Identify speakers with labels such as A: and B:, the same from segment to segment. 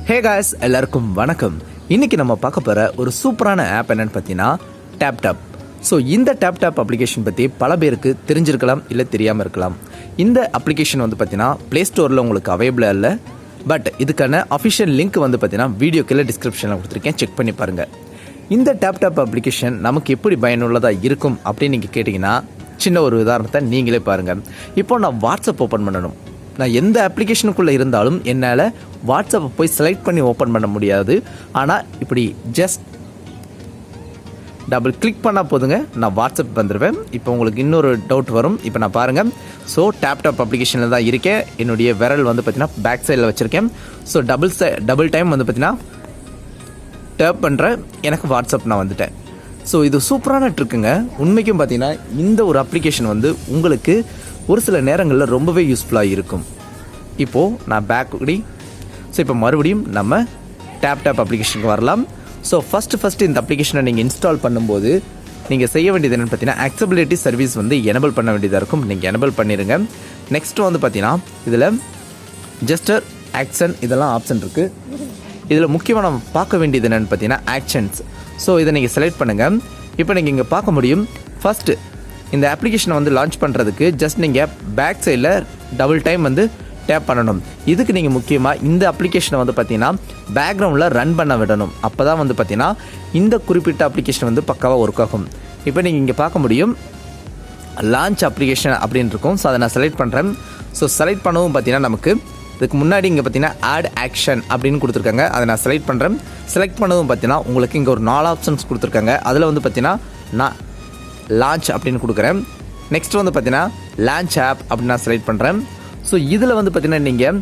A: Hey guys, எல்லாருக்கும் வணக்கம். இன்னைக்கு நம்ம பார்க்க போகிற ஒரு சூப்பரான ஆப் என்னன்னு பார்த்தீங்கன்னா டேப். ஸோ இந்த டேப் அப்ளிகேஷன் பற்றி பல பேருக்கு தெரிஞ்சிருக்கலாம், இல்லை தெரியாமல் இருக்கலாம். இந்த அப்ளிகேஷன் வந்து பார்த்தீங்கன்னா ப்ளே ஸ்டோரில் உங்களுக்கு அவைலபிளாக இல்லை. பட் இதுக்கான அஃபிஷியல் லிங்க் வந்து பார்த்தீங்கன்னா வீடியோ கீழே டிஸ்கிரிப்ஷனில் கொடுத்துருக்கேன், செக் பண்ணி பாருங்கள். இந்த டேப் அப்ளிகேஷன் நமக்கு எப்படி பயனுள்ளதாக இருக்கும் அப்படின்னு நீங்கள் கேட்டிங்கன்னா, சின்ன ஒரு உதாரணத்தை நீங்களே பாருங்கள். இப்போ நான் வாட்ஸ்அப் ஓப்பன் பண்ணணும். நான் எந்த அப்ளிகேஷனுக்குள்ளே இருந்தாலும் என்னால் வாட்ஸ்அப்பை போய் செலக்ட் பண்ணி ஓப்பன் பண்ண முடியாது. ஆனால் இப்படி ஜஸ்ட் டபுள் கிளிக் பண்ணால் போதுங்க, நான் வாட்ஸ்அப் வந்துடுவேன். இப்போ உங்களுக்கு இன்னொரு டவுட் வரும். இப்போ நான் பாருங்கள். ஸோ டேப் அப்ளிகேஷனில் தான் இருக்கேன். என்னுடைய விரல் வந்து பார்த்தீங்கன்னா பேக் சைடில் வச்சுருக்கேன். ஸோ டபுள் டைம் வந்து பார்த்தீங்கன்னா டேப் பண்ணுறேன், எனக்கு வாட்ஸ்அப் நான் வந்துட்டேன். ஸோ இது சூப்பரான ட்ரிக்குங்க. உண்மைக்கும் பார்த்தீங்கன்னா இந்த ஒரு அப்ளிகேஷன் வந்து உங்களுக்கு ஒரு சில நேரங்களில் ரொம்பவே யூஸ்ஃபுல்லாக இருக்கும். இப்போது நான் இப்போ மறுபடியும் நம்ம டேப் அப்ளிகேஷனுக்கு வரலாம். ஸோ ஃபஸ்ட்டு இந்த அப்ளிகேஷனை நீங்கள் இன்ஸ்டால் பண்ணும்போது நீங்கள் செய்ய வேண்டியது என்னென்னு பார்த்தீங்கன்னா அக்சபிலிட்டி சர்வீஸ் வந்து எனபிள் பண்ண வேண்டியதாக இருக்கும். நீங்கள் எனபிள் பண்ணிடுங்க. நெக்ஸ்ட்டு வந்து பார்த்தீங்கன்னா இதில் ஜெஸ்டர், ஆக்ஷன் இதெல்லாம் ஆப்ஷன் இருக்குது. இதில் முக்கியமாக நம்ம பார்க்க வேண்டியது என்னென்னு பார்த்தீங்கன்னா ஆக்ஷன்ஸ். ஸோ இதை நீங்கள் செலக்ட் பண்ணுங்கள். இப்போ நீங்கள் இங்கே பார்க்க முடியும். ஃபஸ்ட்டு இந்த அப்ளிகேஷனை வந்து லான்ச் பண்ணுறதுக்கு ஜஸ்ட் நீங்கள் பேக் சைடில் டபுள் டைம் வந்து டேப் பண்ணணும். இதுக்கு நீங்கள் முக்கியமாக இந்த அப்ளிகேஷனை வந்து பார்த்தீங்கன்னா பேக்ரவுண்டில் ரன் பண்ண விடணும். அப்போ தான் வந்து பார்த்தீங்கன்னா இந்த குறிப்பிட்ட அப்ளிகேஷன் வந்து பக்காவாக ஒர்க் ஆகும். இப்போ நீங்கள் இங்கே பார்க்க முடியும் லான்ச் அப்ளிகேஷன் அப்படின்னு இருக்கும். ஸோ அதை நான் செலக்ட் பண்ணுறேன். ஸோ செலக்ட் பண்ணவும் பார்த்தீங்கன்னா நமக்கு இதுக்கு முன்னாடி இங்கே பார்த்தீங்கன்னா ஆட் ஆக்ஷன் அப்படின்னு கொடுத்துருக்காங்க. அதை நான் செலக்ட் பண்ணுறேன். செலக்ட் பண்ணதும் பார்த்தீங்கன்னா உங்களுக்கு இங்கே ஒரு 4 ஆப்ஷன்ஸ் கொடுத்துருக்காங்க. அதில் வந்து பார்த்தீங்கன்னா நான் லான்ச் அப்படின்னு கொடுக்குறேன். நெக்ஸ்ட் வந்து பார்த்தீங்கன்னா லான்ச் ஆப் அப்படின்னு நான் செலக்ட் பண்ணுறேன். ஸோ இதில் வந்து பார்த்தீங்கன்னா நீங்கள்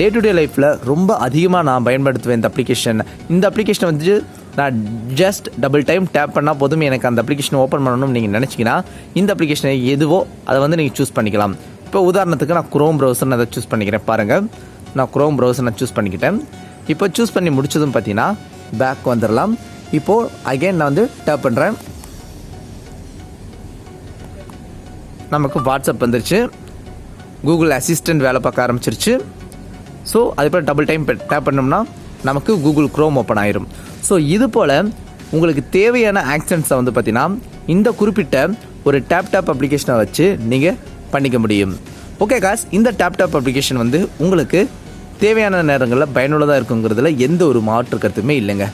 A: டே டு டே லைஃப்பில் ரொம்ப அதிகமாக நான் பயன்படுத்துவேன் இந்த அப்ளிகேஷன். இந்த அப்ளிகேஷனை வந்து நான் ஜஸ்ட் டபுள் டைம் டேப் பண்ணால் போதும் எனக்கு அந்த அப்ளிகேஷனை ஓப்பன் பண்ணணும்னு நீங்கள் நினச்சிங்கன்னா இந்த அப்ளிகேஷனை எதுவோ அதை வந்து நீங்கள் சூஸ் பண்ணிக்கலாம். இப்போ உதாரணத்துக்கு நான் குரோம் ப்ரௌசர் அதை சூஸ் பண்ணிக்கிறேன். பாருங்கள், நான் குரோம் ப்ரௌசர் நான் சூஸ் பண்ணிக்கிட்டேன். இப்போ சூஸ் பண்ணி முடிச்சதும் பார்த்தீங்கன்னா பேக் வந்துடலாம். இப்போது அகைன் நான் வந்து டேப் பண்ணுறேன். நமக்கு வாட்ஸ்அப் வந்துருச்சு. கூகுள் அசிஸ்டன்ட் வேலை பார்க்க ஆரம்பிச்சிருச்சு. ஸோ அதுக்கப்புறம் டபுள் டைம் டேப் பண்ணோம்னா நமக்கு கூகுள் குரோம் ஓப்பன் ஆயிரும். ஸோ இது போல் உங்களுக்கு தேவையான ஆக்ஷன்ஸை வந்து பார்த்தீங்கன்னா இந்த குறிப்பிட்ட ஒரு டேப் அப்ளிகேஷனை வச்சு நீங்கள் பண்ணிக்க முடியும். ஓகே காஸ், இந்த டேப் அப்ளிகேஷன் வந்து உங்களுக்கு தேவையான நேரங்களில் பயனுள்ளதாக இருக்குங்கிறதுல எந்த ஒரு மாற்று கருத்துமே இல்லைங்க.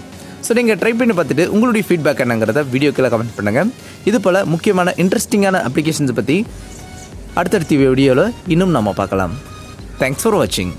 A: ஸோ நீங்கள் ட்ரை பண்ணி பார்த்துட்டு உங்களுடைய ஃபீட்பேக் என்னங்கிறத வீடியோக்குள்ளே கமெண்ட் பண்ணுங்கள். இது போல் முக்கியமான இன்ட்ரெஸ்டிங்கான அப்ளிகேஷன்ஸை பற்றி அடுத்தடுத்த வீடியோவில் இன்னும் நம்ம பார்க்கலாம். தேங்க்ஸ் ஃபார் வாட்சிங்.